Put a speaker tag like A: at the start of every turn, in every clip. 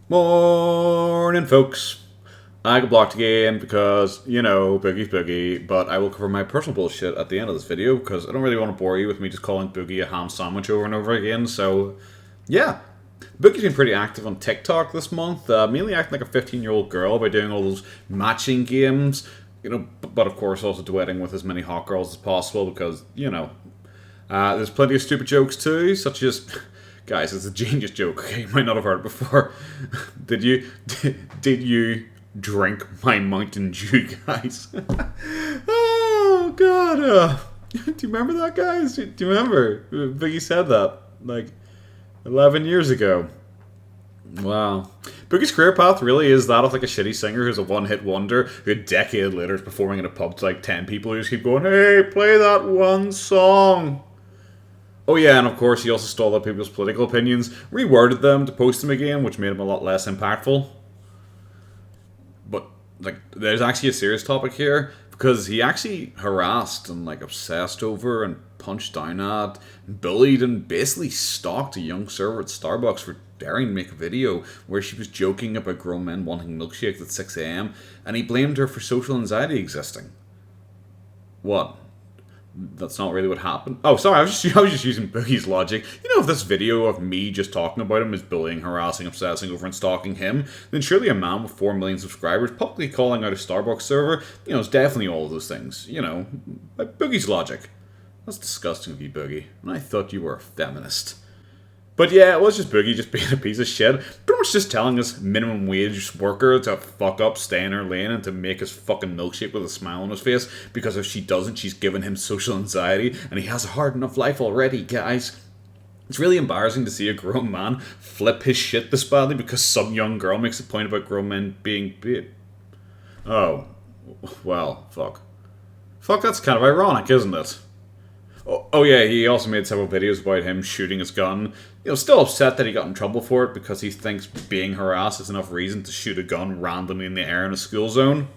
A: Morning, folks. I got blocked again because, Boogie's Boogie, but I will cover my personal bullshit at the end of this video because I don't really want to bore you with me just calling Boogie a ham sandwich over and over again, so, yeah. Boogie's been pretty active on TikTok this month, mainly acting like a 15-year-old girl by doing all those matching games, but of course also duetting with as many hot girls as possible because, there's plenty of stupid jokes too, such as... Guys, it's a genius joke, okay? You might not have heard it before. Did you drink my Mountain Dew, guys? Oh, God. Do you remember that, guys? Do you remember? Boogie said that, 11 years ago. Wow. Boogie's career path really is that of a shitty singer who's a one-hit wonder who a decade later is performing in a pub to 10 people who just keep going, hey, play that one song. Oh yeah, and of course he also stole other people's political opinions, reworded them to post them again, which made him a lot less impactful. But, there's actually a serious topic here, because he actually harassed and, obsessed over and punched down at, bullied and basically stalked a young server at Starbucks for daring to make a video where she was joking about grown men wanting milkshakes at 6 a.m, and he blamed her for social anxiety existing. What? That's not really what happened. Oh, sorry, I was just using Boogie's logic. If this video of me just talking about him is bullying, harassing, obsessing over and stalking him, then surely a man with 4 million subscribers publicly calling out a Starbucks server, is definitely all of those things. Like Boogie's logic. That's disgusting of you, Boogie. And I thought you were a feminist. But yeah, it was just Boogie just being a piece of shit. Pretty much just telling this minimum wage worker to fuck up, stay in her lane, and to make his fucking milkshake with a smile on his face. Because if she doesn't, she's giving him social anxiety, and he has a hard enough life already, guys. It's really embarrassing to see a grown man flip his shit this badly because some young girl makes a point about grown men being big. Oh, well, fuck. Fuck, that's kind of ironic, isn't it? Oh yeah, he also made several videos about him shooting his gun. Still upset that he got in trouble for it because he thinks being harassed is enough reason to shoot a gun randomly in the air in a school zone.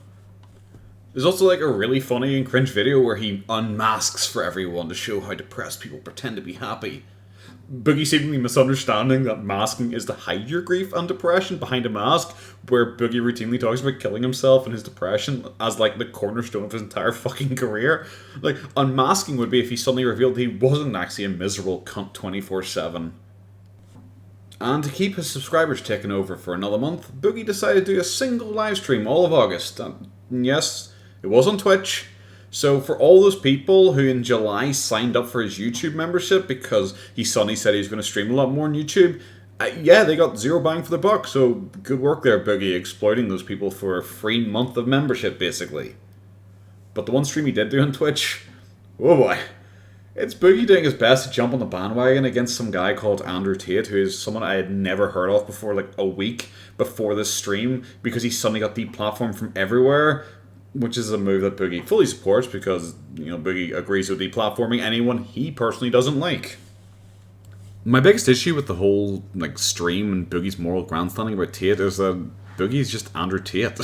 A: There's also a really funny and cringe video where he unmasks for everyone to show how depressed people pretend to be happy. Boogie seemingly misunderstanding that masking is to hide your grief and depression behind a mask, where Boogie routinely talks about killing himself and his depression as the cornerstone of his entire fucking career. Unmasking would be if he suddenly revealed he wasn't actually a miserable cunt 24/7. And to keep his subscribers taking over for another month, Boogie decided to do a single live stream all of August. And yes, it was on Twitch. So for all those people who in July signed up for his YouTube membership because he suddenly said he was going to stream a lot more on YouTube, yeah, they got zero bang for the buck. So good work there, Boogie, exploiting those people for a free month of membership, basically. But the one stream he did do on Twitch, oh boy. It's Boogie doing his best to jump on the bandwagon against some guy called Andrew Tate, who is someone I had never heard of before, a week before this stream, because he suddenly got deplatformed from everywhere. Which is a move that Boogie fully supports because, Boogie agrees with deplatforming anyone he personally doesn't like. My biggest issue with the whole, stream and Boogie's moral grandstanding about Tate is that Boogie's just Andrew Tate.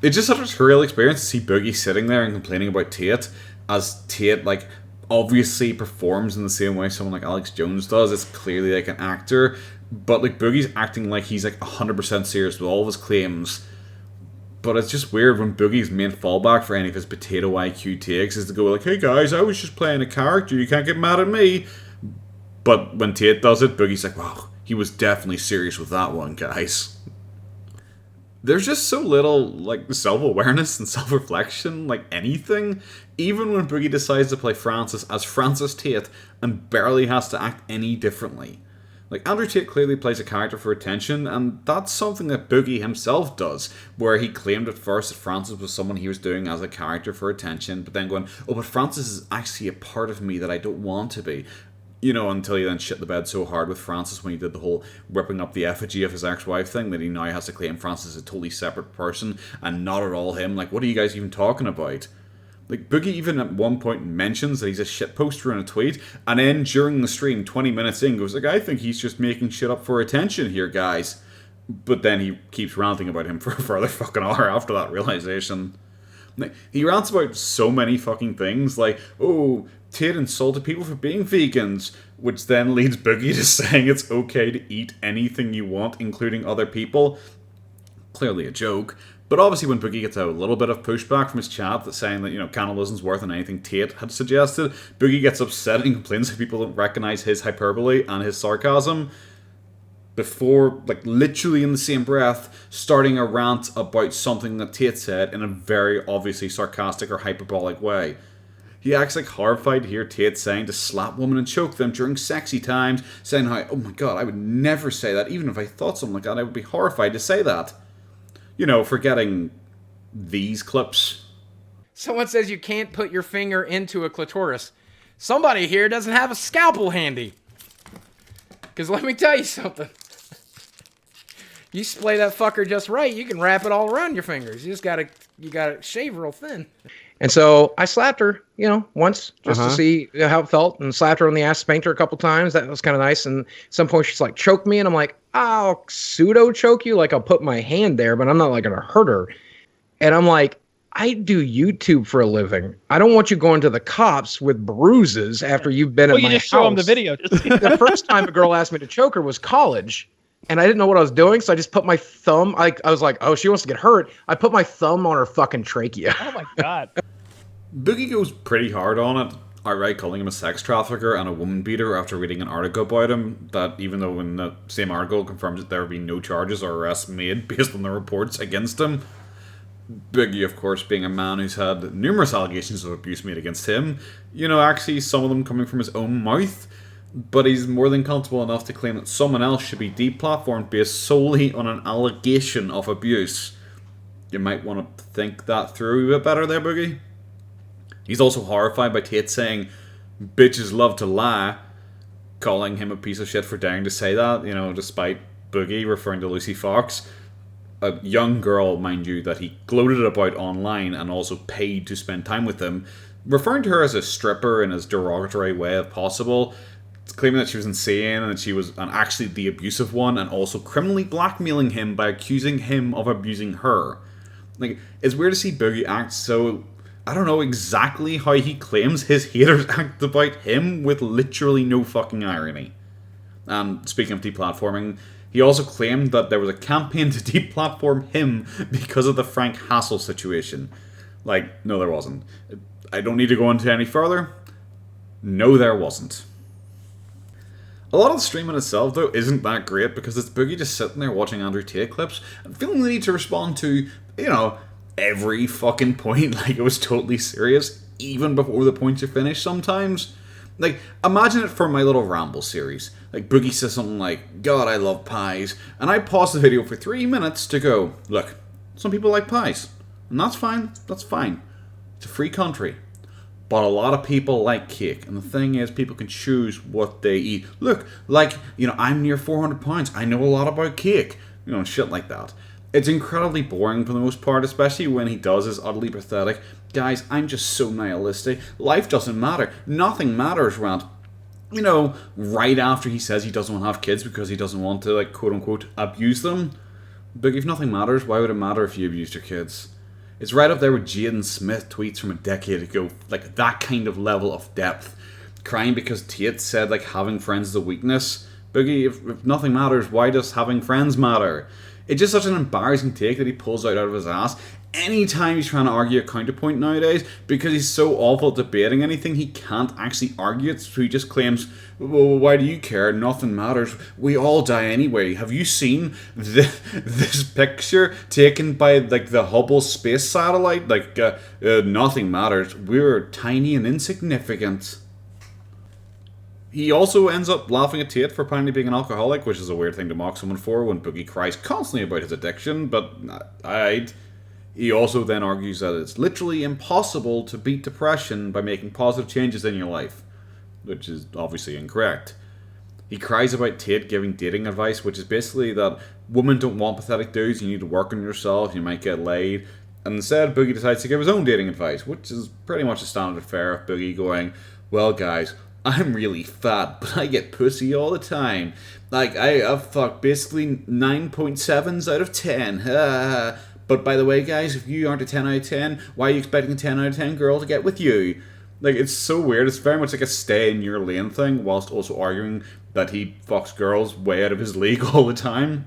A: It's just such a surreal experience to see Boogie sitting there and complaining about Tate, as Tate, obviously performs in the same way someone like Alex Jones does. It's clearly an actor, but, Boogie's acting like he's, 100% serious with all of his claims. But it's just weird when Boogie's main fallback for any of his potato IQ takes is to go hey guys, I was just playing a character, you can't get mad at me. But when Tate does it, Boogie's wow, he was definitely serious with that one, guys. There's just so little, self-awareness and self-reflection, anything. Even when Boogie decides to play Francis as Francis Tate and barely has to act any differently. Andrew Tate clearly plays a character for attention, and that's something that Boogie himself does, where he claimed at first that Francis was someone he was doing as a character for attention, but then going, oh, but Francis is actually a part of me that I don't want to be. Until he then shit the bed so hard with Francis when he did the whole ripping up the effigy of his ex-wife thing that he now has to claim Francis is a totally separate person and not at all him. What are you guys even talking about? Boogie even at one point mentions that he's a shit poster in a tweet, and then during the stream, 20 minutes in, goes I think he's just making shit up for attention here, guys. But then he keeps ranting about him for a further fucking hour after that realization. He rants about so many fucking things, oh, Tate insulted people for being vegans, which then leads Boogie to saying it's okay to eat anything you want, including other people. Clearly a joke. But obviously when Boogie gets a little bit of pushback from his chat that's saying that, cannibalism's worse than anything Tate had suggested, Boogie gets upset and complains that people don't recognize his hyperbole and his sarcasm before, literally in the same breath, starting a rant about something that Tate said in a very obviously sarcastic or hyperbolic way. He acts horrified to hear Tate saying to slap women and choke them during sexy times, saying how, oh my god, I would never say that. Even if I thought something like that, I would be horrified to say that. Forgetting these clips.
B: Someone says you can't put your finger into a clitoris. Somebody here doesn't have a scalpel handy. Because let me tell you something. You splay that fucker just right, you can wrap it all around your fingers. You gotta shave real thin. And so I slapped her, once just to see how it felt, and slapped her on the ass, spanked her a couple times. That was kind of nice. And at some point she's like, choke me, and I'm like, I'll pseudo choke you, I'll put my hand there, but I'm not gonna hurt her. And I'm like, I do YouTube for a living. I don't want you going to the cops with bruises after you've been at my house.
C: You just show them the video.
B: The first time a girl asked me to choke her was college. And I didn't know what I was doing, so I just put my thumb, I was like, oh, she wants to get hurt. I put my thumb on her fucking trachea.
C: Oh my god.
A: Boogie goes pretty hard on it, outright calling him a sex trafficker and a woman beater after reading an article about him, that even though in the same article confirms that there have been no charges or arrests made based on the reports against him. Boogie, of course, being a man who's had numerous allegations of abuse made against him, actually some of them coming from his own mouth, but he's more than comfortable enough to claim that someone else should be deplatformed based solely on an allegation of abuse. You might want to think that through a bit better there, Boogie. He's also horrified by Tate saying, bitches love to lie, calling him a piece of shit for daring to say that, despite Boogie referring to Lucy Fox, a young girl, mind you, that he gloated about online and also paid to spend time with him, referring to her as a stripper in as derogatory way as possible, claiming that she was insane and that she was actually the abusive one, and also criminally blackmailing him by accusing him of abusing her. It's weird to see Boogie act so... I don't know exactly how he claims his haters act about him with literally no fucking irony. And speaking of deplatforming, he also claimed that there was a campaign to deplatform him because of the Frank Hassel situation. No, there wasn't. I don't need to go into any further. No, there wasn't. A lot of the stream in itself, though, isn't that great because it's Boogie just sitting there watching Andrew Tate clips and feeling the need to respond to, every fucking point like it was totally serious, even before the points are finished sometimes. Imagine it for my little ramble series. Boogie says something like, God, I love pies, and I pause the video for 3 minutes to go, look, some people like pies, and that's fine, It's a free country. But a lot of people like cake, and the thing is, people can choose what they eat. Look, I'm near 400 pounds, I know a lot about cake, shit like that. It's incredibly boring for the most part, especially when he does is utterly pathetic. Guys, I'm just so nihilistic. Life doesn't matter. Nothing matters, rant. Right after he says he doesn't want to have kids because he doesn't want to, quote-unquote, abuse them. But if nothing matters, why would it matter if you abused your kids? It's right up there with Jaden Smith tweets from a decade ago. That kind of level of depth. Crying because Tate said, having friends is a weakness. Boogie, if nothing matters, why does having friends matter? It's just such an embarrassing take that he pulls out of his ass anytime he's trying to argue a counterpoint nowadays, because he's so awful at debating anything he can't actually argue it, so he just claims, well, why do you care? Nothing matters. We all die anyway. Have you seen this picture taken by the Hubble space satellite? Nothing matters. We're tiny and insignificant. He also ends up laughing at Tate for apparently being an alcoholic, which is a weird thing to mock someone for when Boogie cries constantly about his addiction, but he also then argues that it's literally impossible to beat depression by making positive changes in your life, which is obviously incorrect. He cries about Tate giving dating advice, which is basically that women don't want pathetic dudes, you need to work on yourself, you might get laid, and instead Boogie decides to give his own dating advice, which is pretty much a standard fare of Boogie going, well guys, I'm really fat, but I get pussy all the time. I've fucked basically 9.7s out of 10. But by the way, guys, if you aren't a 10 out of 10, why are you expecting a 10 out of 10 girl to get with you? Like, it's so weird. It's very much like a stay in your lane thing, whilst also arguing that he fucks girls way out of his league all the time.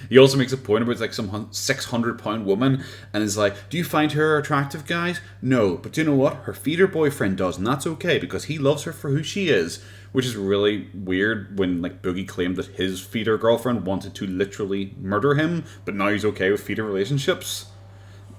A: He also makes a point about like some 600-pound woman and is like, do you find her attractive, guys? No, but you know what? Her feeder boyfriend does, and that's okay because he loves her for who she is. Which is really weird when like Boogie claimed that his feeder girlfriend wanted to literally murder him, but now he's okay with feeder relationships.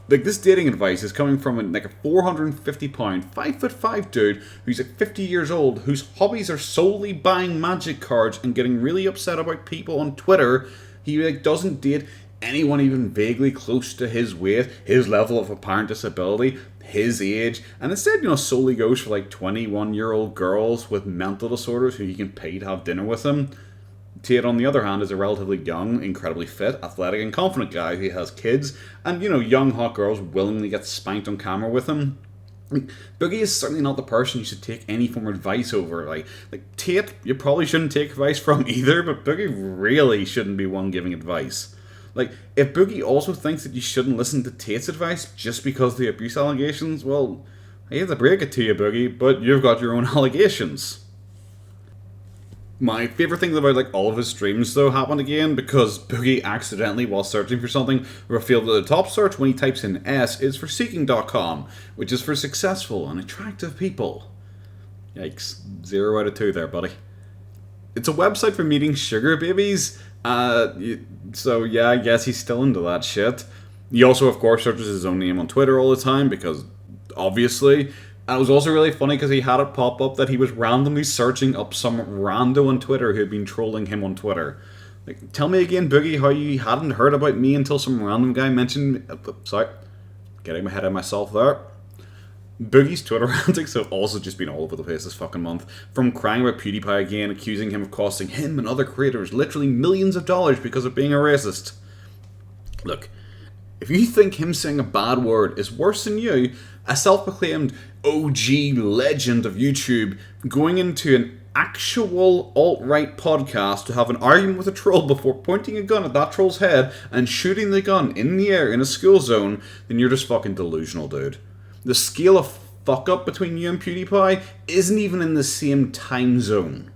A: Like, this dating advice is coming from like a 450-pound, 5'5" dude who's like 50 years old, whose hobbies are solely buying magic cards and getting really upset about people on Twitter. He like doesn't date anyone even vaguely close to his weight, his level of apparent disability, his age, and instead, solely goes for like 21-year-old girls with mental disorders who he can pay to have dinner with him. Tate, on the other hand, is a relatively young, incredibly fit, athletic, and confident guy who has kids, and, young hot girls willingly get spanked on camera with him. Boogie is certainly not the person you should take any form of advice over. Like Tate, you probably shouldn't take advice from either, but Boogie really shouldn't be one giving advice. Like, if Boogie also thinks that you shouldn't listen to Tate's advice just because of the abuse allegations, well, I hate to break it to you, Boogie, but you've got your own allegations. My favourite thing about like all of his streams though happened again because Boogie accidentally, while searching for something, revealed that the top search when he types in S is for seeking.com, which is for successful and attractive people. Yikes. 0 out of 2 there, buddy. It's a website for meeting sugar babies, so yeah, I guess he's still into that shit. He also, of course, searches his own name on Twitter all the time because, obviously. And it was also really funny because he had it pop up that he was randomly searching up some rando on Twitter who had been trolling him on Twitter. Like, tell me again, Boogie, how you hadn't heard about me until some random guy mentioned me. Sorry, getting ahead of myself there. Boogie's Twitter antics have also just been all over the place this fucking month. From crying about PewDiePie again, accusing him of costing him and other creators literally millions of dollars because of being a racist. Look, if you think him saying a bad word is worse than you, a self-proclaimed OG legend of YouTube going into an actual alt-right podcast to have an argument with a troll before pointing a gun at that troll's head and shooting the gun in the air in a school zone, then you're just fucking delusional, dude. The scale of fuck-up between you and PewDiePie isn't even in the same time zone.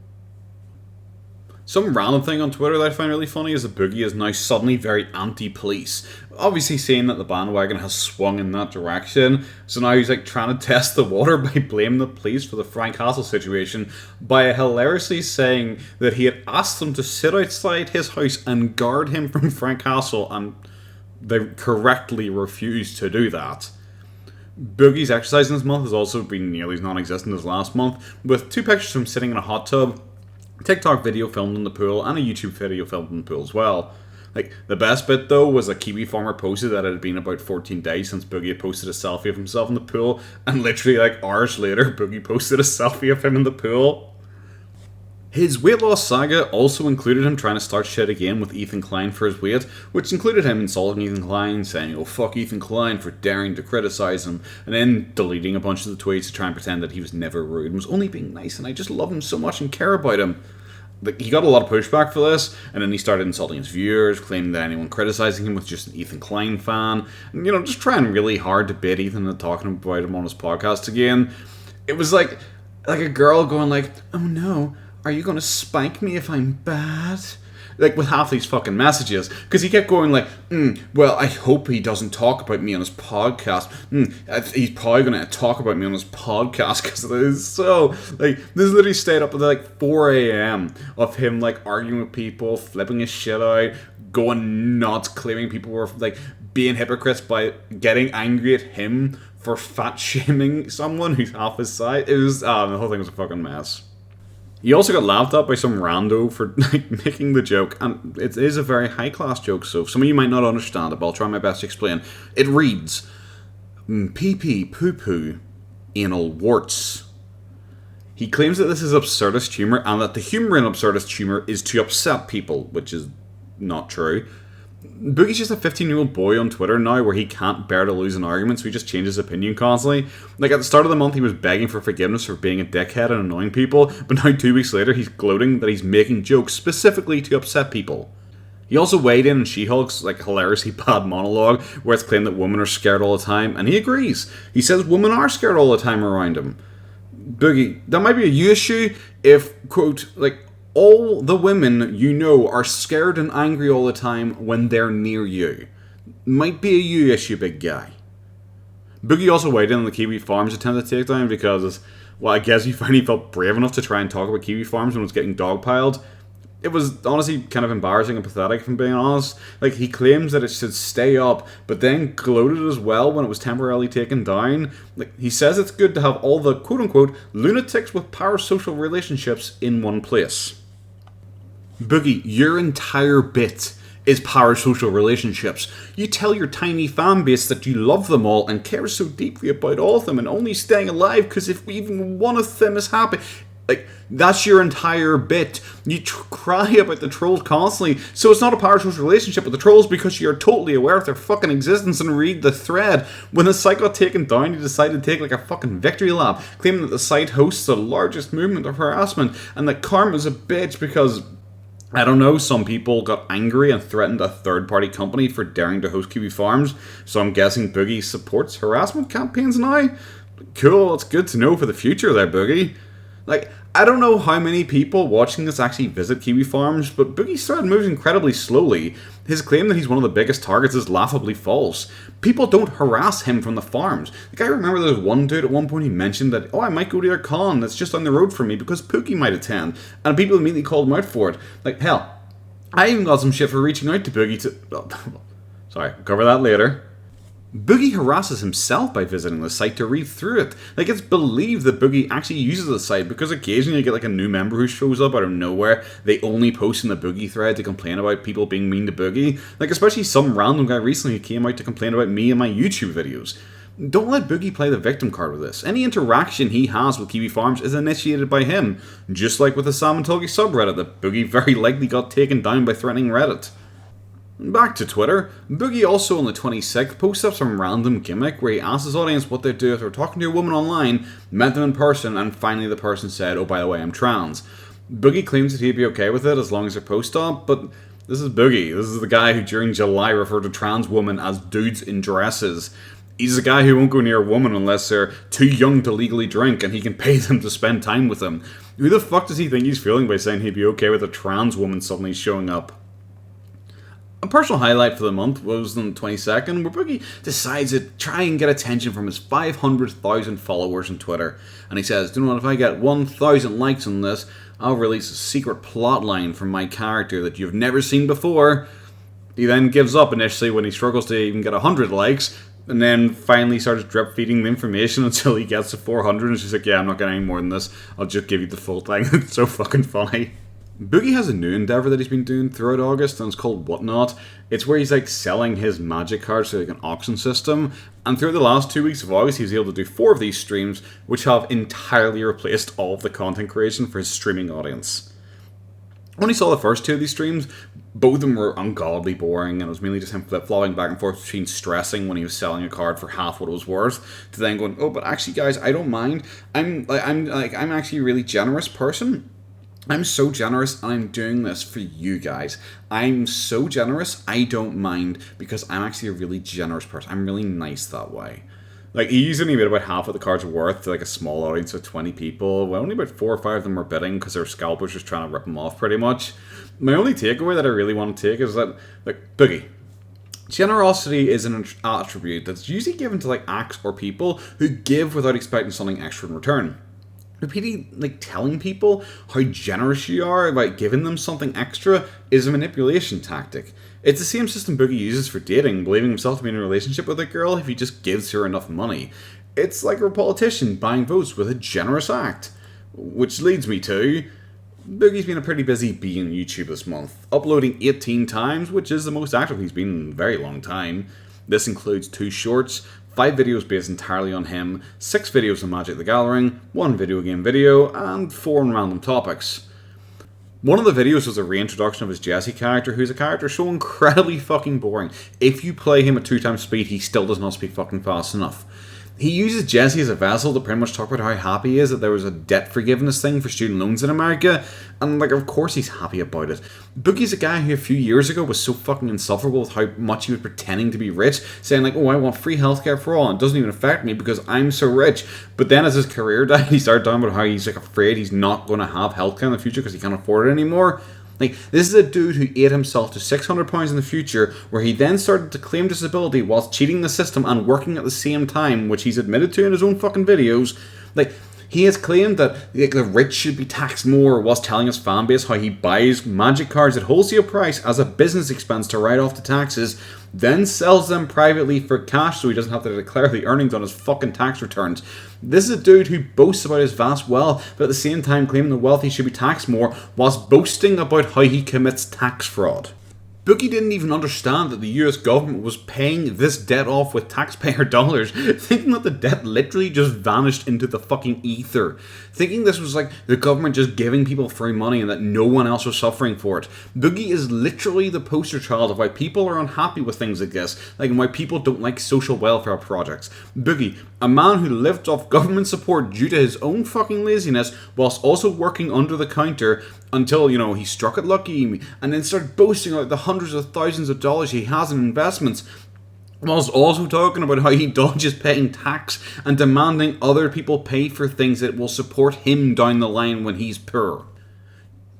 A: Some random thing on Twitter that I find really funny is that Boogie is now suddenly very anti-police. Obviously saying that the bandwagon has swung in that direction, so now he's like trying to test the water by blaming the police for the Frank Castle situation by hilariously saying that he had asked them to sit outside his house and guard him from Frank Castle, and they correctly refused to do that. Boogie's exercising this month has also been nearly as non-existent as last month, with 2 pictures of him sitting in a hot tub, a TikTok video filmed in the pool, and a YouTube video filmed in the pool as well. Like, the best bit though was a Kiwi farmer posted that it had been about 14 days since Boogie had posted a selfie of himself in the pool, and literally like hours later Boogie posted a selfie of him in the pool. His weight loss saga also included him trying to start shit again with Ethan Klein for his weight, which included him insulting Ethan Klein, saying, "Oh, fuck Ethan Klein for daring to criticize him," and then deleting a bunch of the tweets to try and pretend that he was never rude and was only being nice and I just love him so much and care about him. He got a lot of pushback for this, and then he started insulting his viewers, claiming that anyone criticizing him was just an Ethan Klein fan, and, just trying really hard to bait Ethan into talking about him on his podcast again. It was like a girl going like, "Oh no, are you going to spank me if I'm bad?" Like, with half these fucking messages. Because he kept going like, well, I hope he doesn't talk about me on his podcast. He's probably going to talk about me on his podcast because it is so... Like, this literally stayed up at like 4 a.m. of him, like, arguing with people, flipping his shit out, going nuts, claiming people were, like, being hypocrites by getting angry at him for fat-shaming someone who's half his size. It was... the whole thing was a fucking mess. He also got laughed at by some rando for making the joke, and it is a very high-class joke, so some of you might not understand it, but I'll try my best to explain. It reads, "Pee-pee, poo-poo, anal warts." He claims that this is absurdist humour, and that the humour in absurdist humour is to upset people, which is not true. Boogie's just a 15-year-old boy on Twitter now where he can't bear to lose an argument, so he just changes his opinion constantly. Like, at the start of the month, he was begging for forgiveness for being a dickhead and annoying people, but now 2 weeks later, he's gloating that he's making jokes specifically to upset people. He also weighed in on She-Hulk's like hilariously bad monologue where it's claimed that women are scared all the time, and he agrees. He says women are scared all the time around him. Boogie, that might be a you issue if, quote, like, all the women you know are scared and angry all the time when they're near you. Might be a you issue, big guy. Boogie also weighed in on the Kiwi Farms attempt to take down because, well, I guess he finally felt brave enough to try and talk about Kiwi Farms when it was getting dogpiled. It was honestly kind of embarrassing and pathetic, if I'm being honest. Like, he claims that it should stay up, but then gloated as well when it was temporarily taken down. Like, he says it's good to have all the quote-unquote lunatics with parasocial relationships in one place. Boogie, your entire bit is parasocial relationships. You tell your tiny fan base that you love them all and care so deeply about all of them and only staying alive because if even one of them is happy... Like, that's your entire bit. You cry about the trolls constantly, so it's not a parasocial relationship with the trolls because you're totally aware of their fucking existence and read the thread. When the site got taken down, you decided to take like a fucking victory lap, claiming that the site hosts the largest movement of harassment and that Karma's a bitch because, I don't know, some people got angry and threatened a third-party company for daring to host Kiwi Farms, so I'm guessing Boogie supports harassment campaigns now? Cool, it's good to know for the future there, Boogie. Like, I don't know how many people watching this actually visit Kiwi Farms, but Boogie's thread moves incredibly slowly. His claim that he's one of the biggest targets is laughably false. People don't harass him from the farms. Like, I remember there was one dude at one point he mentioned that, oh, I might go to your con that's just down the road from me because Pookie might attend, and people immediately called him out for it. Like, hell, I even got some shit for reaching out to Boogie to... Oh, sorry, I'll cover that later. Boogie harasses himself by visiting the site to read through it. Like, it's believed that Boogie actually uses the site because occasionally you get like a new member who shows up out of nowhere. They only post in the Boogie thread to complain about people being mean to Boogie. Like, especially some random guy recently who came out to complain about me and my YouTube videos. Don't let Boogie play the victim card with this. Any interaction he has with Kiwi Farms is initiated by him, just like with the Sam and Tuggy subreddit that Boogie very likely got taken down by threatening Reddit. Back to Twitter, Boogie also on the 26th posted up some random gimmick where he asked his audience what they'd do if they were talking to a woman online, met them in person, and finally the person said, oh, by the way, I'm trans. Boogie claims that he'd be okay with it as long as they're post-op, but this is Boogie. This is the guy who during July referred to trans women as dudes in dresses. He's the guy who won't go near a woman unless they're too young to legally drink and he can pay them to spend time with them. Who the fuck does he think he's feeling by saying he'd be okay with a trans woman suddenly showing up? A personal highlight for the month was on the 22nd, where Boogie decides to try and get attention from his 500,000 followers on Twitter. And he says, you know what, if I get 1,000 likes on this, I'll release a secret plotline from my character that you've never seen before. He then gives up initially when he struggles to even get 100 likes, and then finally starts drip feeding the information until he gets to 400, and she's like, yeah, I'm not getting any more than this, I'll just give you the full thing. It's so fucking funny. Boogie has a new endeavour that he's been doing throughout August, and it's called Whatnot. It's where he's like selling his magic cards through like an auction system, and throughout the last 2 weeks of August he was able to do 4 of these streams, which have entirely replaced all of the content creation for his streaming audience. When he saw the first 2 of these streams, both of them were ungodly boring, and it was mainly just him flip-flopping back and forth between stressing when he was selling a card for half what it was worth, to then going, oh, but actually guys, I don't mind. I'm actually a really generous person. I'm so generous and I'm doing this for you guys. I'm so generous, I don't mind because I'm actually a really generous person. I'm really nice that way. Like, he usually made about half of the cards worth to like a small audience of 20 people. Well, only about 4 or 5 of them were bidding because their scalpers just trying to rip them off pretty much. My only takeaway that I really want to take is that, like, Boogie, generosity is an attribute that's usually given to like acts or people who give without expecting something extra in return. Repeatedly, like, telling people how generous you are about giving them something extra is a manipulation tactic. It's the same system Boogie uses for dating, believing himself to be in a relationship with a girl if he just gives her enough money. It's like a politician buying votes with a generous act. Which leads me to... Boogie's been a pretty busy bee on YouTube this month, uploading 18 times, which is the most active he's been in a very long time. This includes 2 shorts, 5 videos based entirely on him, 6 videos on Magic the Gathering, 1 video game video, and 4 on random topics. One of the videos was a reintroduction of his Jesse character, who's a character so incredibly fucking boring. If you play him at 2 times speed, he still does not speak fucking fast enough. He uses Jesse as a vessel to pretty much talk about how happy he is that there was a debt forgiveness thing for student loans in America, and like, of course he's happy about it. Boogie's a guy who a few years ago was so fucking insufferable with how much he was pretending to be rich, saying like, oh, I want free healthcare for all, and it doesn't even affect me because I'm so rich. But then as his career died, he started talking about how he's like afraid he's not going to have healthcare in the future because he can't afford it anymore. Like, this is a dude who ate himself to £600 in the future, where he then started to claim disability whilst cheating the system and working at the same time, which he's admitted to in his own fucking videos. Like, he has claimed that like, the rich should be taxed more, whilst telling his fan base how he buys magic cards at wholesale price as a business expense to write off the taxes, then sells them privately for cash so he doesn't have to declare the earnings on his fucking tax returns. This is a dude who boasts about his vast wealth, but at the same time claiming the wealthy should be taxed more, whilst boasting about how he commits tax fraud. Boogie didn't even understand that the US government was paying this debt off with taxpayer dollars, thinking that the debt literally just vanished into the fucking ether. Thinking this was like the government just giving people free money and that no one else was suffering for it. Boogie is literally the poster child of why people are unhappy with things like this, like, and why people don't like social welfare projects. Boogie, a man who lived off government support due to his own fucking laziness, whilst also working under the counter until, you know, he struck it lucky and then started boasting about the hundreds of thousands of dollars he has in investments, whilst also talking about how he dodges paying tax and demanding other people pay for things that will support him down the line when he's poor.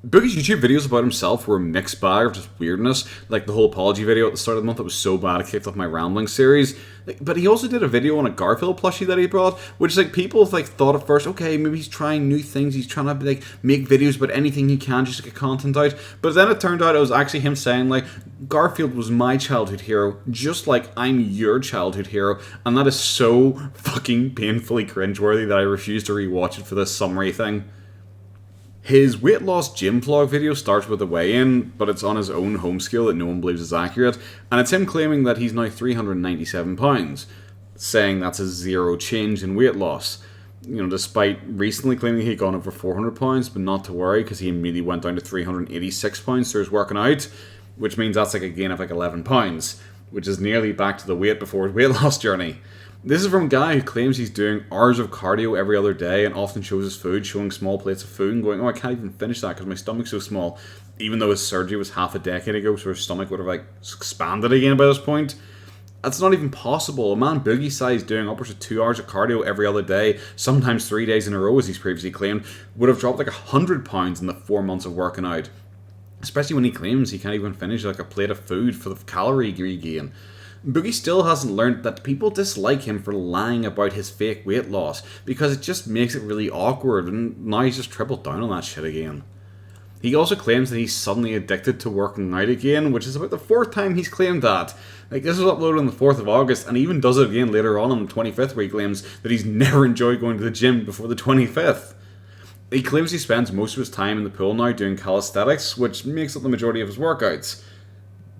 A: Boogie's YouTube videos about himself were a mixed bag of just weirdness, like the whole apology video at the start of the month that was so bad it kicked off my rambling series. But he also did a video on a Garfield plushie that he brought, which like people like thought at first, okay, maybe he's trying new things, he's trying to like make videos about anything he can just to get content out. But then it turned out it was actually him saying like, Garfield was my childhood hero, just like I'm your childhood hero, and that is so fucking painfully cringeworthy that I refuse to rewatch it for this summary thing. His weight loss gym vlog video starts with a weigh-in, but it's on his own home scale that no one believes is accurate, and it's him claiming that he's now 397 pounds, saying that's a zero change in weight loss. You know, despite recently claiming he'd gone over 400 pounds, but not to worry, because he immediately went down to 386 pounds through his working out, which means that's like a gain of like 11 pounds, which is nearly back to the weight before his weight loss journey. This is from a guy who claims he's doing hours of cardio every other day and often shows his food, showing small plates of food and going, oh, I can't even finish that because my stomach's so small, even though his surgery was half a decade ago, so his stomach would have like expanded again by this point. That's not even possible. A man Boogie size doing upwards of 2 hours of cardio every other day, sometimes 3 days in a row as he's previously claimed, would have dropped like 100 pounds in the 4 months of working out. Especially when he claims he can't even finish like a plate of food for the calorie regain. Boogie still hasn't learned that people dislike him for lying about his fake weight loss, because it just makes it really awkward, and now he's just tripled down on that shit again. He also claims that he's suddenly addicted to working out again, which is about the 4th time he's claimed that. Like, this was uploaded on the 4th of August, and he even does it again later on the 25th, where he claims that he's never enjoyed going to the gym before the 25th. He claims he spends most of his time in the pool now doing calisthenics, which makes up the majority of his workouts.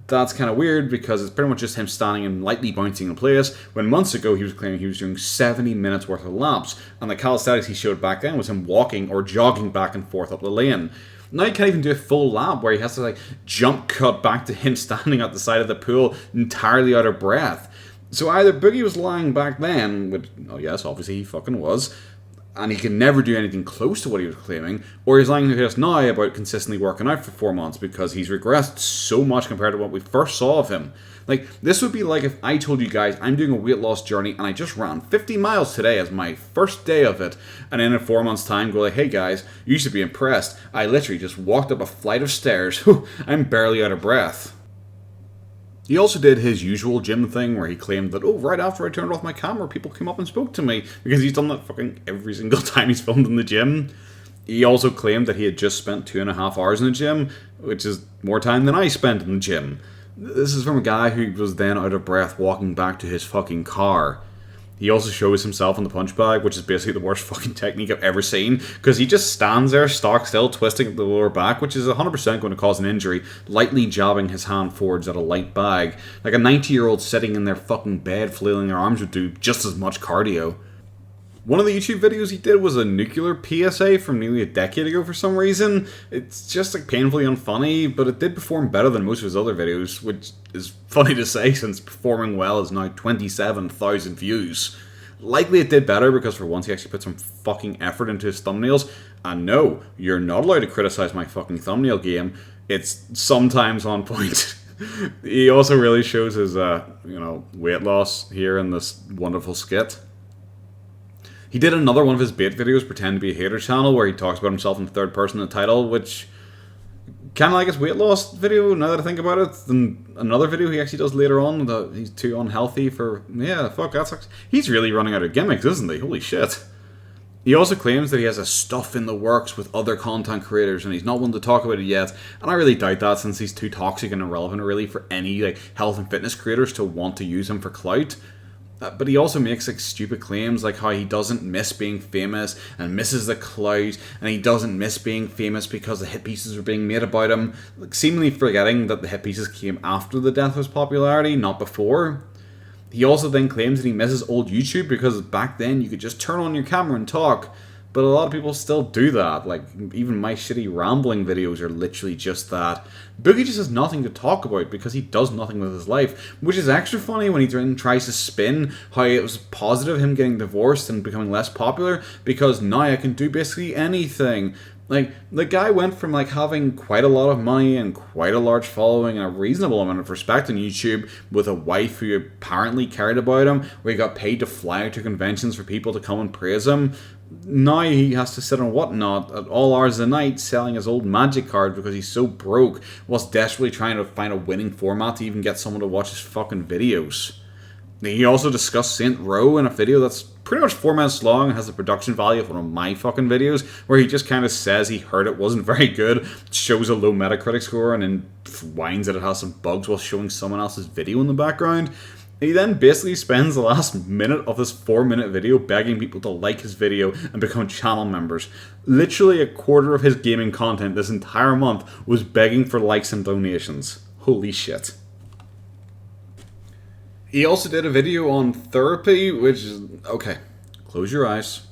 A: That's kind of weird because it's pretty much just him standing and lightly bouncing in place, when months ago he was claiming he was doing 70 minutes worth of laps, and the calisthenics he showed back then was him walking or jogging back and forth up the lane. Now he can't even do a full lap where he has to like jump cut back to him standing at the side of the pool entirely out of breath. So either Boogie was lying back then, which, oh yes, obviously he fucking was, and he can never do anything close to what he was claiming, or he's lying to us now about consistently working out for 4 months because he's regressed so much compared to what we first saw of him. Like, this would be like if I told you guys I'm doing a weight loss journey and I just ran 50 miles today as my first day of it, and in 4 months' time go like, hey guys, you should be impressed, I literally just walked up a flight of stairs, I'm barely out of breath. He also did his usual gym thing where he claimed that, oh, right after I turned off my camera, people came up and spoke to me, because he's done that fucking every single time he's filmed in the gym. He also claimed that he had just spent 2.5 hours in the gym, which is more time than I spent in the gym. This is from a guy who was then out of breath walking back to his fucking car. He also shows himself on the punch bag, which is basically the worst fucking technique I've ever seen, because he just stands there stock still, twisting at the lower back, which is 100% going to cause an injury, lightly jabbing his hand forwards at a light bag. Like a 90-year-old sitting in their fucking bed flailing their arms would do just as much cardio. One of the YouTube videos he did was a nuclear PSA from nearly a decade ago for some reason. It's just like painfully unfunny, but it did perform better than most of his other videos, which is funny to say since performing well is now 27,000 views. Likely it did better because for once he actually put some fucking effort into his thumbnails. And no, you're not allowed to criticize my fucking thumbnail game. It's sometimes on point. He also really shows his, weight loss here in this wonderful skit. He did another one of his bait videos, Pretend to be a Hater channel, where he talks about himself in third person in the title, which kind of like his weight loss video, now that I think about it. Then another video he actually does later on, that he's too unhealthy for... Yeah, fuck, that's actually... He's really running out of gimmicks, isn't he? Holy shit. He also claims that he has a stuff in the works with other content creators, and he's not one to talk about it yet. And I really doubt that, since he's too toxic and irrelevant, really, for any health and fitness creators to want to use him for clout. But he also makes stupid claims like how he doesn't miss being famous and misses the clout, and he doesn't miss being famous because the hit pieces are being made about him, seemingly forgetting that the hit pieces came after the death of his popularity, not before. He also then claims that he misses old YouTube because back then you could just turn on your camera and talk, but a lot of people still do that. Like, even my shitty rambling videos are literally just that. Boogie just has nothing to talk about because he does nothing with his life, which is extra funny when he tries to spin how it was positive him getting divorced and becoming less popular, because now I can do basically anything. Like, the guy went from having quite a lot of money and quite a large following and a reasonable amount of respect on YouTube, with a wife who apparently cared about him, where he got paid to fly out to conventions for people to come and praise him. Now he has to sit on whatnot at all hours of the night selling his old magic cards because he's so broke, whilst desperately trying to find a winning format to even get someone to watch his fucking videos. He also discussed Saint Row in a video that's pretty much 4 minutes long and has the production value of one of my fucking videos, where he just kind of says he heard it wasn't very good, shows a low Metacritic score, and then whines that it has some bugs while showing someone else's video in the background. He then basically spends the last minute of this 4-minute video begging people to like his video and become channel members. Literally a quarter of his gaming content this entire month was begging for likes and donations. Holy shit. He also did a video on therapy, which is... Okay, close your eyes.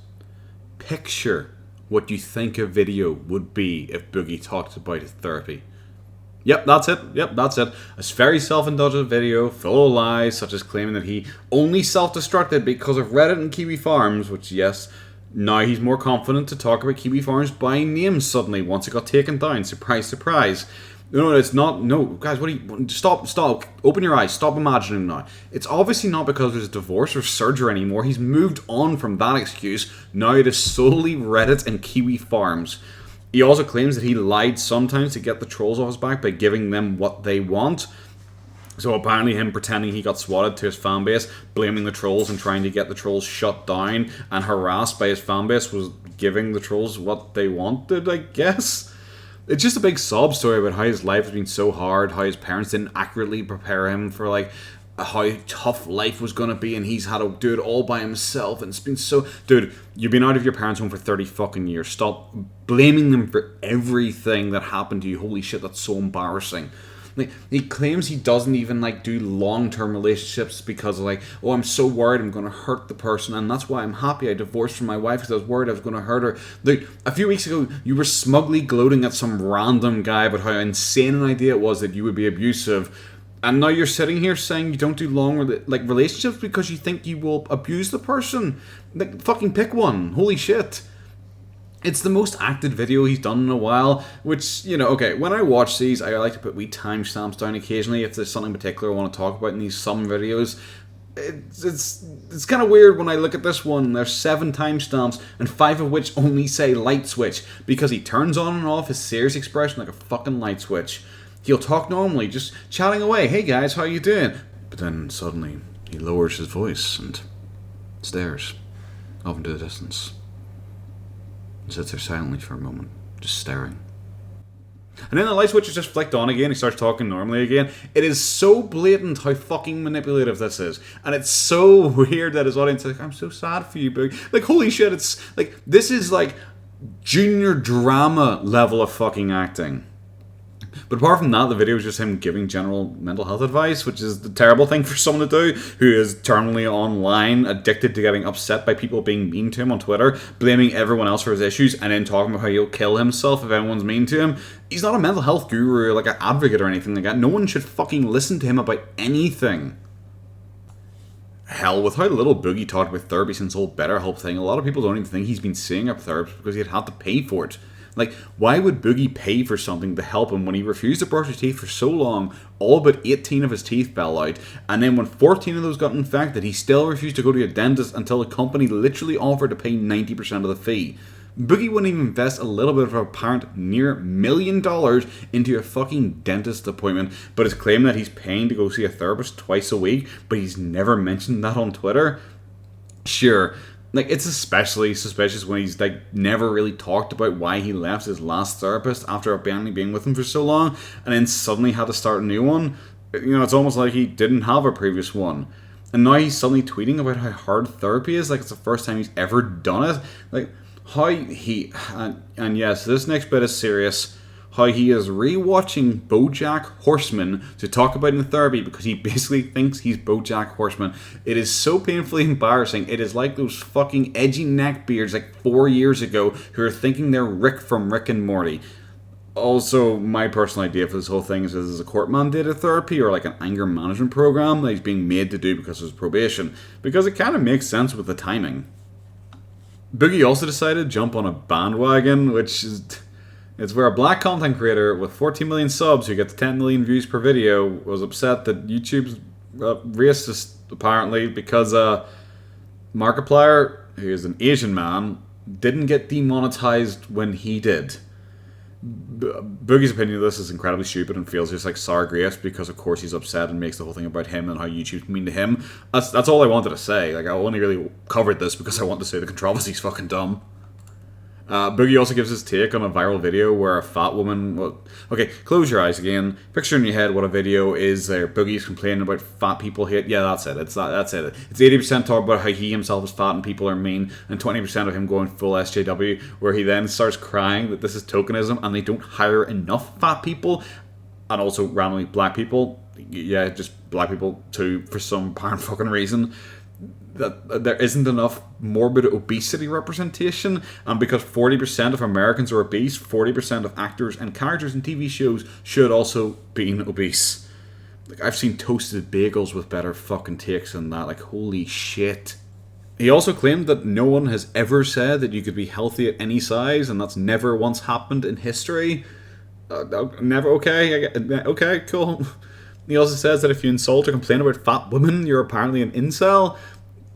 A: Picture what you think a video would be if Boogie talked about his therapy. Yep, that's it. A very self-indulgent video, full of lies, such as claiming that he only self-destructed because of Reddit and Kiwi Farms, which, yes, now he's more confident to talk about Kiwi Farms by name suddenly once it got taken down. Surprise, surprise. No, it's not. No, guys, what do you... Stop. Open your eyes. Stop imagining now. It's obviously not because there's divorce or surgery anymore. He's moved on from that excuse. Now it is solely Reddit and Kiwi Farms. He also claims that he lied sometimes to get the trolls off his back by giving them what they want. So apparently him pretending he got swatted to his fanbase, blaming the trolls and trying to get the trolls shut down and harassed by his fanbase was giving the trolls what they wanted, I guess. It's just a big sob story about how his life has been so hard, how his parents didn't accurately prepare him for how tough life was going to be, and he's had to do it all by himself, and it's been so... Dude, you've been out of your parents' home for 30 fucking years. Stop blaming them for everything that happened to you. Holy shit, that's so embarrassing. He claims he doesn't even do long-term relationships because oh, I'm so worried I'm going to hurt the person, and that's why I'm happy I divorced from my wife, because I was worried I was going to hurt her. A few weeks ago, you were smugly gloating at some random guy about how insane an idea it was that you would be abusive, and now you're sitting here saying you don't do long relationships because you think you will abuse the person. Fucking pick one. Holy shit. It's the most acted video he's done in a while, which, okay, when I watch these, I like to put wee timestamps down occasionally if there's something particular I want to talk about in some videos. It's kind of weird when I look at this one. There's 7 timestamps, and 5 of which only say light switch, because he turns on and off his serious expression like a fucking light switch. He'll talk normally, just chatting away, hey guys, how you doing? But then suddenly, he lowers his voice and stares off into the distance. He sits there silently for a moment, just staring. And then the light switch is just flicked on again, he starts talking normally again. It is so blatant how fucking manipulative this is. And it's so weird that his audience is I'm so sad for you, Boogie. Holy shit, it's this is junior drama level of fucking acting. But apart from that, the video is just him giving general mental health advice, which is the terrible thing for someone to do who is terminally online, addicted to getting upset by people being mean to him on Twitter, blaming everyone else for his issues, and then talking about how he'll kill himself if anyone's mean to him. He's not a mental health guru or an advocate or anything like that. No one should fucking listen to him about anything. Hell, with how little Boogie talked about therapy since the whole BetterHelp thing, a lot of people don't even think he's been seeing a therapist because he'd had to pay for it. Like, why would Boogie pay for something to help him when he refused to brush his teeth for so long, all but 18 of his teeth fell out, and then when 14 of those got infected, he still refused to go to a dentist until the company literally offered to pay 90% of the fee? Boogie wouldn't even invest a little bit of a apparent near $1 million into a fucking dentist appointment, but is claiming that he's paying to go see a therapist twice a week, but he's never mentioned that on Twitter. Sure, like, it's especially suspicious when he's like never really talked about why he left his last therapist after apparently being with him for so long, and then suddenly had to start a new one. You know, it's almost like he didn't have a previous one. And now he's suddenly tweeting about how hard therapy is, like it's the first time he's ever done it. Like, how he, and yes, this next bit is serious, how he is rewatching BoJack Horseman to talk about in therapy because he basically thinks he's BoJack Horseman. It is so painfully embarrassing. It is like those fucking edgy neckbeards like 4 years ago who are thinking they're Rick from Rick and Morty. Also, my personal idea for this whole thing is this is a court-mandated therapy or like an anger management program that he's being made to do because of his probation. Because it kind of makes sense with the timing. Boogie also decided to jump on a bandwagon, which is... It's where a black content creator with 14 million subs who gets 10 million views per video was upset that YouTube's racist, apparently, because Markiplier, who is an Asian man, didn't get demonetized when he did. Boogie's opinion of this is incredibly stupid and feels just like sour grapes because, of course, he's upset and makes the whole thing about him and how YouTube's mean to him. That's all I wanted to say. Like, I only really covered this because I want to say the controversy's fucking dumb. Boogie also gives his take on a viral video where a fat woman... Well, okay, close your eyes again. Picture in your head what a video is there. Boogie's complaining about fat people hate... Yeah, that's it. That's it. It's 80% talk about how he himself is fat and people are mean, and 20% of him going full SJW, where he then starts crying that this is tokenism and they don't hire enough fat people, and also randomly black people. Yeah, just black people too, for some apparent fucking reason. That there isn't enough morbid obesity representation, and because 40% of Americans are obese, 40% of actors and characters in TV shows should also be obese. Like, I've seen toasted bagels with better fucking takes than that. Like, holy shit. He also claimed that no one has ever said that you could be healthy at any size, and that's never once happened in history. Never. Okay, cool. He also says that if you insult or complain about fat women, you're apparently an incel.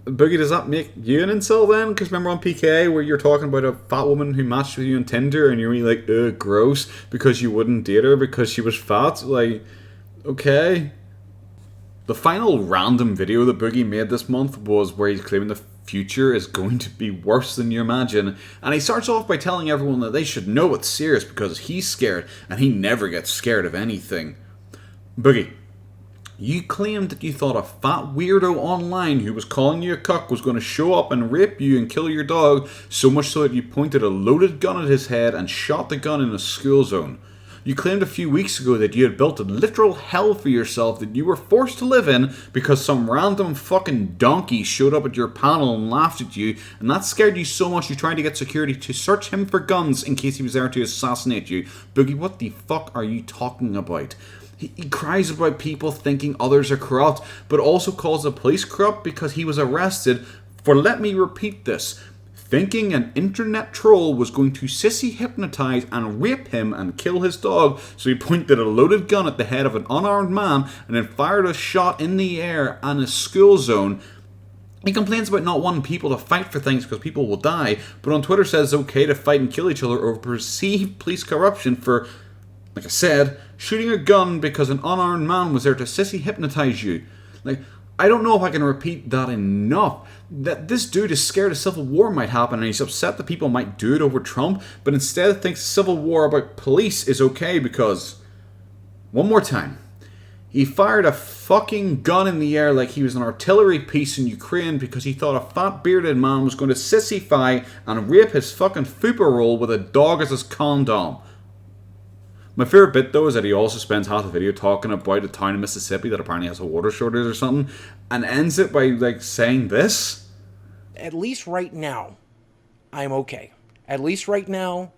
A: Boogie, does that make you an incel then? Because remember on PK where you're talking about a fat woman who matched with you on Tinder and you're really like, ugh, gross, because you wouldn't date her because she was fat? Like, okay. The final random video that Boogie made this month was where he's claiming the future is going to be worse than you imagine, and he starts off by telling everyone that they should know it's serious because he's scared, and he never gets scared of anything. Boogie, you claimed that you thought a fat weirdo online who was calling you a cuck was going to show up and rape you and kill your dog, so much so that you pointed a loaded gun at his head and shot the gun in a school zone. You claimed a few weeks ago that you had built a literal hell for yourself that you were forced to live in because some random fucking donkey showed up at your panel and laughed at you, and that scared you so much you tried to get security to search him for guns in case he was there to assassinate you. Boogie, what the fuck are you talking about? He cries about people thinking others are corrupt, but also calls the police corrupt because he was arrested for, let me repeat this, thinking an internet troll was going to sissy hypnotize and rape him and kill his dog, so he pointed a loaded gun at the head of an unarmed man and then fired a shot in the air in a school zone. He complains about not wanting people to fight for things because people will die, but on Twitter says it's okay to fight and kill each other over perceived police corruption for, like I said, shooting a gun because an unarmed man was there to sissy hypnotize you. Like, I don't know if I can repeat that enough. That this dude is scared a civil war might happen and he's upset that people might do it over Trump, but instead thinks civil war about police is okay because, one more time, he fired a fucking gun in the air like he was an artillery piece in Ukraine because he thought a fat bearded man was going to sissify and rape his fucking fupa roll with a dog as his condom. My favourite bit, though, is that he also spends half the video talking about a town in Mississippi that apparently has a water shortage or something, and ends it by, like, saying this.
C: At least right now, I'm okay. At least right now,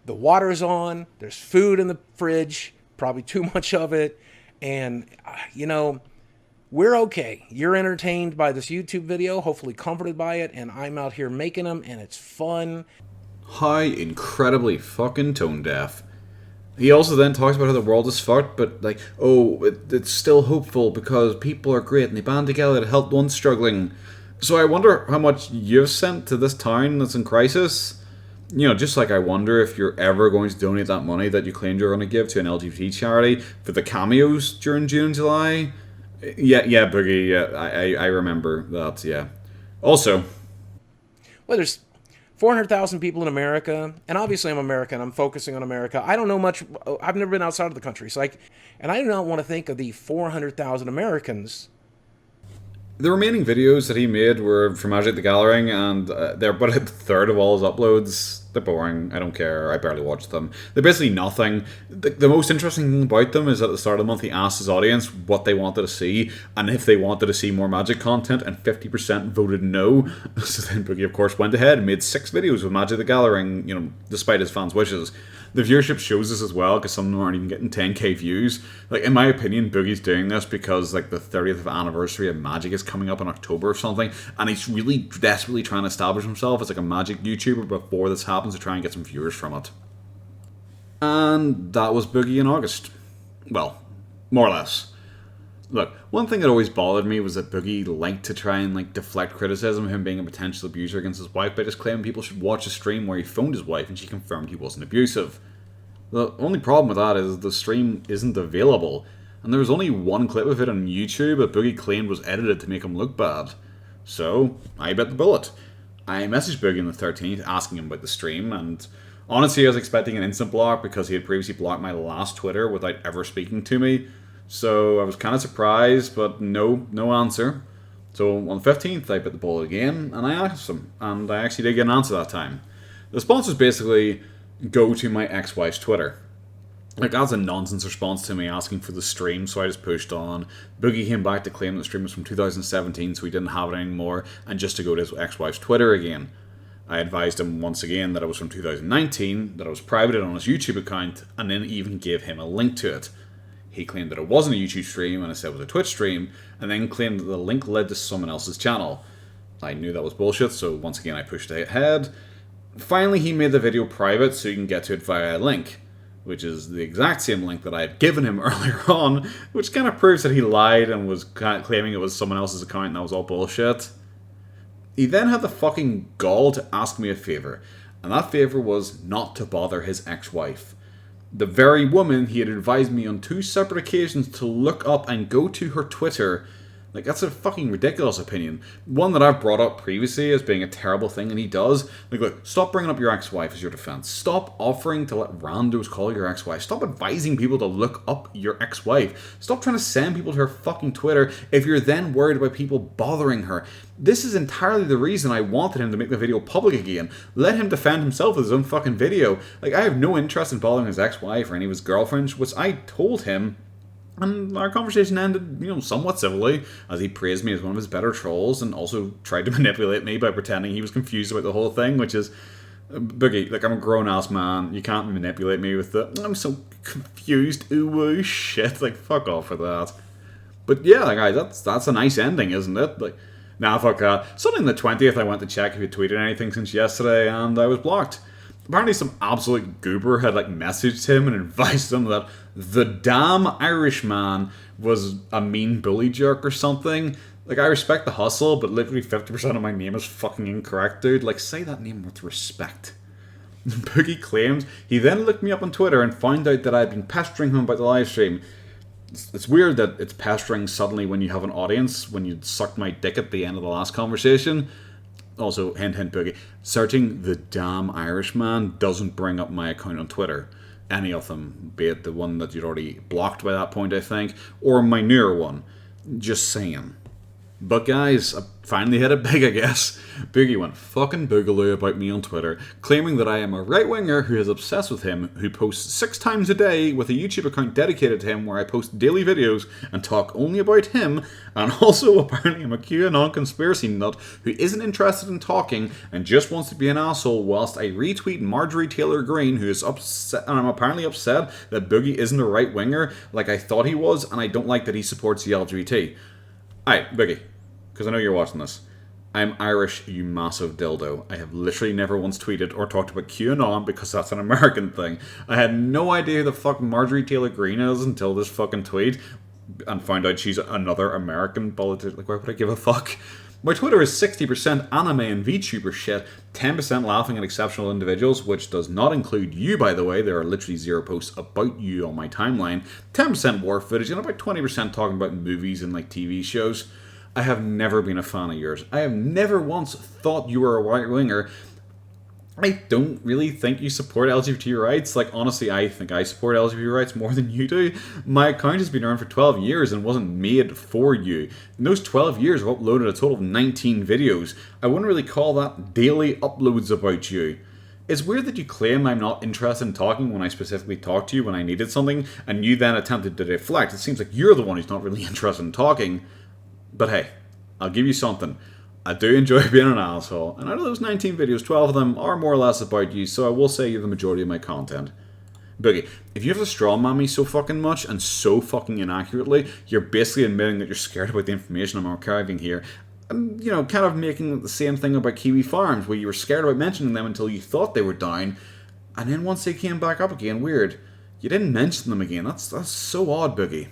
C: the water's on, there's food in the fridge, probably too much of it, and, you know, we're okay. You're entertained by this YouTube video, hopefully comforted by it, and I'm out here making them, and it's fun.
A: How incredibly fucking tone deaf. He also then talks about how the world is fucked, but like, oh, it's still hopeful because people are great and they band together to help the ones struggling. So I wonder how much you've sent to this town that's in crisis. You know, just like I wonder if you're ever going to donate that money that you claimed you were going to give to an LGBT charity for the cameos during June and July. Yeah, Boogie, yeah, I remember that, yeah. Also,
C: Well, there's 400,000 people in America, and obviously I'm American. I'm focusing on America. I don't know much. I've never been outside of the country, so and I do not want to think of the 400,000 Americans.
A: the remaining videos that he made were from Magic the Gathering, and they're about a third of all his uploads. They're boring. I don't care. I barely watch them. They're basically nothing. The most interesting thing about them is at the start of the month he asked his audience what they wanted to see, and if they wanted to see more Magic content, and 50% voted no. So then Boogie, of course, went ahead and made 6 videos with Magic the Gathering, you know, despite his fans' wishes. The viewership shows this as well, because some of them aren't even getting 10k views. Like, in my opinion, Boogie's doing this because, like, the 30th anniversary of Magic is coming up in October or something, and he's really desperately trying to establish himself as, like, a Magic YouTuber before this happens to try and get some viewers from it. And that was Boogie in August. Well, more or less. Look, one thing that always bothered me was that Boogie liked to try and, like, deflect criticism of him being a potential abuser against his wife by just claiming people should watch a stream where he phoned his wife and she confirmed he wasn't abusive. The only problem with that is the stream isn't available, and there was only one clip of it on YouTube that Boogie claimed was edited to make him look bad. So, I bit the bullet. I messaged Boogie on the 13th asking him about the stream, and honestly I was expecting an instant block because he had previously blocked my last Twitter without ever speaking to me. So I was kind of surprised, but no answer. So on the 15th, I bit the bullet again, and I asked him, and I actually did get an answer that time. The response was basically, go to my ex-wife's Twitter. Like, that's a nonsense response to me asking for the stream, so I just pushed on. Boogie came back to claim the stream was from 2017, so he didn't have it anymore, and just to go to his ex-wife's Twitter again. I advised him once again that it was from 2019, that it was privated on his YouTube account, and then even gave him a link to it. He claimed that it wasn't a YouTube stream, and I said it was a Twitch stream, and then claimed that the link led to someone else's channel. I knew that was bullshit, so once again I pushed ahead. Finally, he made the video private so you can get to it via a link, which is the exact same link that I had given him earlier on, which kind of proves that he lied and was kind of claiming it was someone else's account and that was all bullshit. He then had the fucking gall to ask me a favour, and that favour was not to bother his ex-wife. The very woman he had advised me on 2 separate occasions to look up and go to her Twitter. Like, that's a fucking ridiculous opinion. One that I've brought up previously as being a terrible thing, and he does. Like, look, stop bringing up your ex-wife as your defense. Stop offering to let randos call your ex-wife. Stop advising people to look up your ex-wife. Stop trying to send people to her fucking Twitter if you're then worried about people bothering her. This is entirely the reason I wanted him to make the video public again. Let him defend himself with his own fucking video. Like, I have no interest in bothering his ex-wife or any of his girlfriends, which I told him. And our conversation ended, somewhat civilly, as he praised me as one of his better trolls and also tried to manipulate me by pretending he was confused about the whole thing, which is, Boogie, like, I'm a grown-ass man. You can't manipulate me with the, I'm so confused, ooh, shit. Like, fuck off for that. But yeah, like, guys, that's a nice ending, isn't it? Like, nah, fuck that. Something on the 20th, I went to check if he tweeted anything since yesterday, and I was blocked. Apparently some absolute goober had, like, messaged him and advised him that the damn Irishman was a mean bully jerk or something. Like, I respect the hustle, but literally 50% of my name is fucking incorrect, dude. Like, say that name with respect. Boogie claims he then looked me up on Twitter and found out that I had been pestering him about the livestream. It's weird that it's pestering suddenly when you have an audience, when you sucked my dick at the end of the last conversation. Also, hint, Boogie, searching the damn Irishman doesn't bring up my account on Twitter. Any of them, be it the one that you'd already blocked by that point, I think, or my newer one. Just saying. But guys, I finally hit it big, I guess. Boogie went fucking boogaloo about me on Twitter, claiming that I am a right-winger who is obsessed with him, who posts 6 times a day with a YouTube account dedicated to him where I post daily videos and talk only about him, and also apparently I'm a QAnon conspiracy nut who isn't interested in talking and just wants to be an asshole whilst I retweet Marjorie Taylor Greene, who is upset, and I'm apparently upset that Boogie isn't a right-winger like I thought he was, and I don't like that he supports the LGBT. Alright, Boogie, because I know you're watching this. I'm Irish, you massive dildo. I have literally never once tweeted or talked about QAnon because that's an American thing. I had no idea who the fuck Marjorie Taylor Greene is until this fucking tweet and found out she's another American politician. Like, why would I give a fuck? My Twitter is 60% anime and VTuber shit, 10% laughing at exceptional individuals, which does not include you, by the way. There are literally 0 posts about you on my timeline, 10% war footage, and about 20% talking about movies and like TV shows. I have never been a fan of yours. I have never once thought you were a right-winger. I don't really think you support LGBT rights. Like, honestly, I think I support LGBT rights more than you do. My account has been around for 12 years and wasn't made for you. In those 12 years, I've uploaded a total of 19 videos. I wouldn't really call that daily uploads about you. It's weird that you claim I'm not interested in talking when I specifically talked to you when I needed something, and you then attempted to deflect. It seems like you're the one who's not really interested in talking. But hey, I'll give you something. I do enjoy being an asshole, and out of those 19 videos, 12 of them are more or less about you, so I will say you're the majority of my content. Boogie, if you have to strawman me so fucking much and so fucking inaccurately, you're basically admitting that you're scared about the information I'm archiving here. And, you know, kind of making the same thing about Kiwi Farms, where you were scared about mentioning them until you thought they were down, and then once they came back up again, weird, you didn't mention them again. That's so odd, Boogie.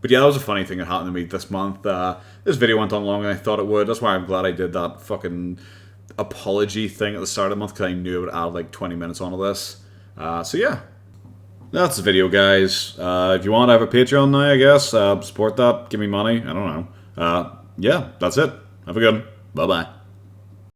A: But yeah, that was a funny thing that happened to me this month. This video went on longer than I thought it would. That's why I'm glad I did that fucking apology thing at the start of the month, because I knew it would add like 20 minutes onto this. So yeah, that's the video, guys. If you want to have a Patreon now, I guess, support that, give me money, I don't know. Yeah, that's it. Have a good one. Bye-bye.